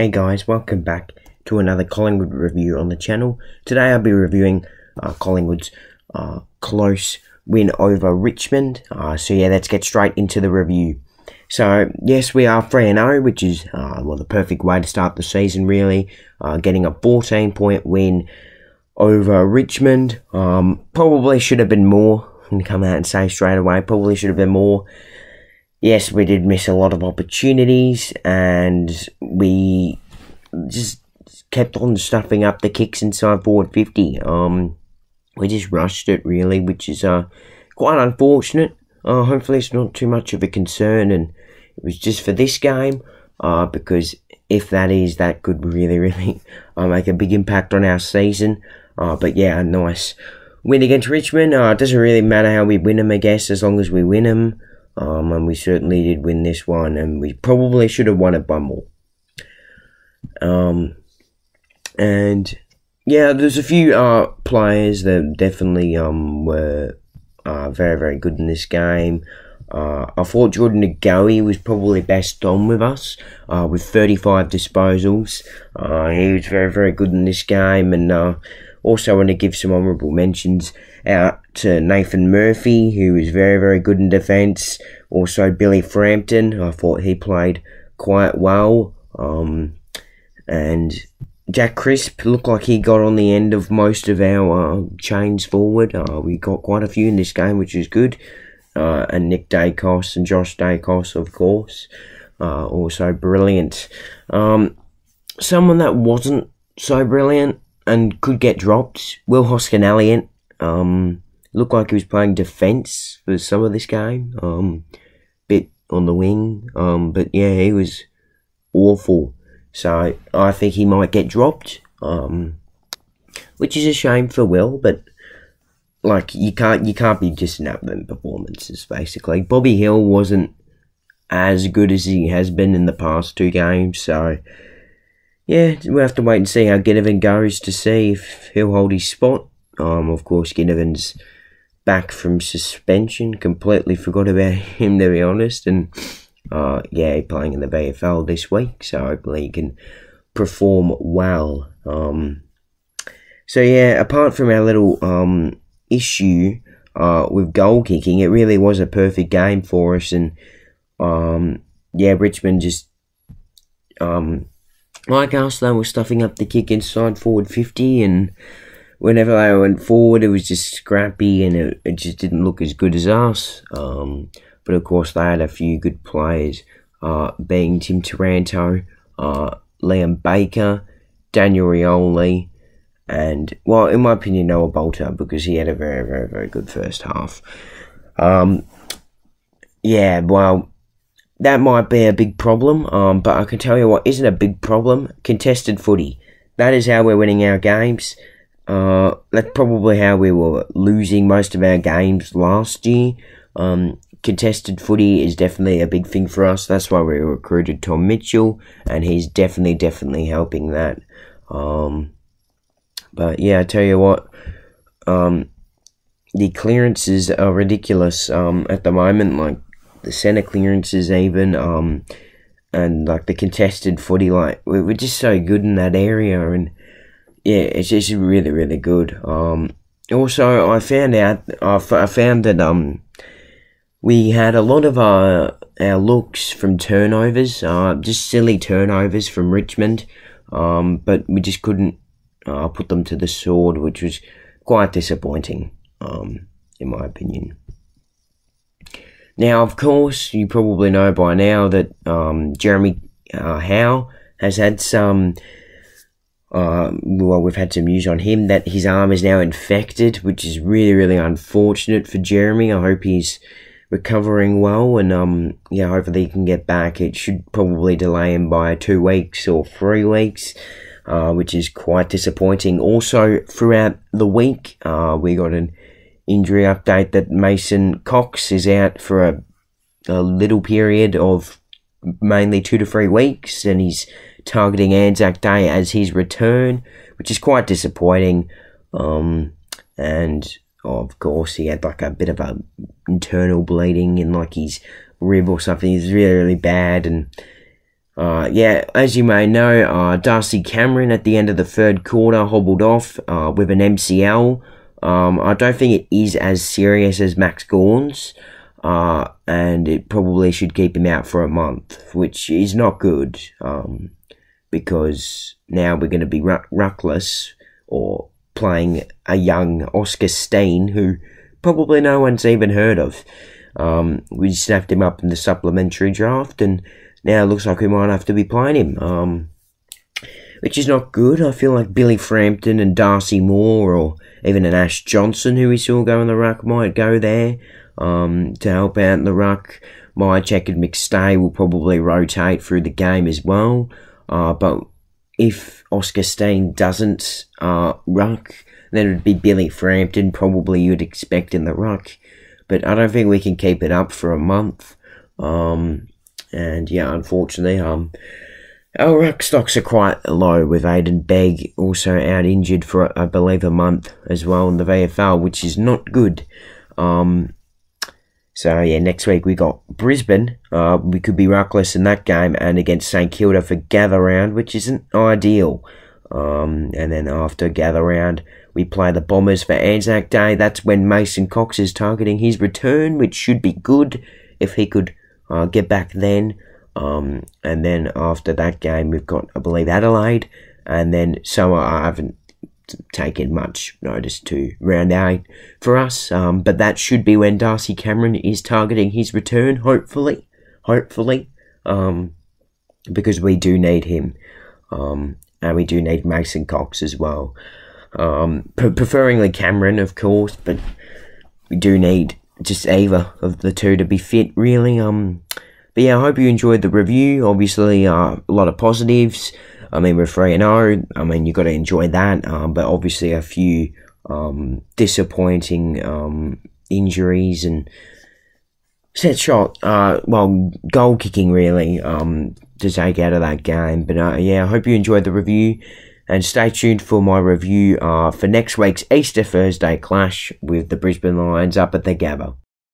Hey guys, welcome back to another Collingwood review on the channel. Today I'll be reviewing Collingwood's close win over Richmond. So yeah, let's get straight into the review. So yes, we are 3-0, which is the perfect way to start the season really. Getting a 14-point win over Richmond. Probably should have been more. I'm going to come out and say straight away, probably should have been more. Yes, we did miss a lot of opportunities, and we just kept on stuffing up the kicks inside forward 50. We just rushed it, really, which is quite unfortunate. Hopefully it's not too much of a concern, and it was just for this game, because if that is, that could really make a big impact on our season. But yeah, a nice win against Richmond. It doesn't really matter how we win them, I guess, as long as we win them. And we certainly did win this one, and we probably should have won it by more. And yeah, there's a few players that definitely were very good in this game. I thought Jordan Ngowi was probably best on with us, with 35 disposals. He was very good in this game, and also want to give some honourable mentions out to Nathan Murphy, who was very good in defence. Also Billy Frampton, I thought he played quite well. And Jack Crisp looked like he got on the end of most of our chains forward. We got quite a few in this game, which is good. And Nick Dacos and Josh Dacos, of course, also brilliant. Someone that wasn't so brilliant and could get dropped, Will Hoskin-Elliott. Looked like he was playing defence for some of this game. Bit on the wing. But yeah, he was awful. So I think he might get dropped. Which is a shame for Will, but like you can't be dissing out them performances, basically. Bobby Hill wasn't as good as he has been in the past two games, so yeah, we'll have to wait and see how Ginnivan goes to see if he'll hold his spot. Of course, Ginnivan's back from suspension. Completely forgot about him, to be honest. And yeah, he's playing in the VFL this week, so hopefully he can perform well. So yeah, apart from our little issue with goal kicking, it really was a perfect game for us. And yeah, Richmond just like us, they were stuffing up the kick inside forward 50, and whenever they went forward, it was just scrappy, and it just didn't look as good as us. But of course, they had a few good players, being Tim Taranto, Liam Baker, Daniel Rioli, and, well, in my opinion, Noah Bolter, because he had a very good first half. Yeah, well, that might be a big problem, but I can tell you what isn't a big problem: contested footy. That is how we're winning our games. That's probably how we were losing most of our games last year. Contested footy is definitely a big thing for us. That's why we recruited Tom Mitchell, and he's definitely helping that. But yeah, I tell you what, the clearances are ridiculous at the moment, like the centre clearances even, and like the contested footy, like we're just so good in that area, and yeah, it's just really good. Also, I found that we had a lot of our looks from turnovers, just silly turnovers from Richmond, but we just couldn't put them to the sword, which was quite disappointing, in my opinion. Now, of course, you probably know by now that Jeremy Howe has had some, well, we've had some news on him that his arm is now infected, which is really unfortunate for Jeremy. I hope he's recovering well, and yeah, hopefully he can get back. It should probably delay him by 2 weeks or 3 weeks, which is quite disappointing. Also, throughout the week, we got an injury update that Mason Cox is out for a little period of mainly 2 to 3 weeks, and he's targeting Anzac Day as his return, which is quite disappointing. And of course, he had like a bit of a internal bleeding in like his rib or something. It's really bad, and Yeah, as you may know, Darcy Cameron at the end of the third quarter hobbled off with an MCL. I don't think it is as serious as Max Gawn's, and it probably should keep him out for a month, which is not good, because now we're going to be ruckless, or playing a young Oscar Steen, who probably no one's even heard of. We snapped him up in the supplementary draft, and now it looks like we might have to be playing him, which is not good. I feel like Billy Frampton and Darcy Moore, or even an Ash Johnson, who we saw go in the ruck, might go there to help out in the ruck. Mychek and McStay will probably rotate through the game as well. But if Oscar Steen doesn't ruck, then it would be Billy Frampton, probably you'd expect in the ruck. But I don't think we can keep it up for a month. And yeah, unfortunately, our ruck stocks are quite low, with Aiden Begg also out injured for, I believe, a month as well in the VFL, which is not good. So yeah, next week we got Brisbane. We could be ruckless in that game, and against St Kilda for gather round, which isn't ideal. And then after gather round, we play the Bombers for Anzac Day. That's when Mason Cox is targeting his return, which should be good if he could get back then. And then after that game, we've got, I believe, Adelaide, and then I haven't taken much notice to round 8 for us, but that should be when Darcy Cameron is targeting his return, hopefully, because we do need him, and we do need Mason Cox as well, preferringly Cameron, of course, but we do need just either of the two to be fit, really. But yeah, I hope you enjoyed the review. Obviously, a lot of positives. I mean, we're 3-0. I mean, you've got to enjoy that. But obviously a few disappointing injuries and set shot, goal kicking really, to take out of that game. But yeah, I hope you enjoyed the review. And stay tuned for my review for next week's Easter Thursday clash with the Brisbane Lions up at the Gabba.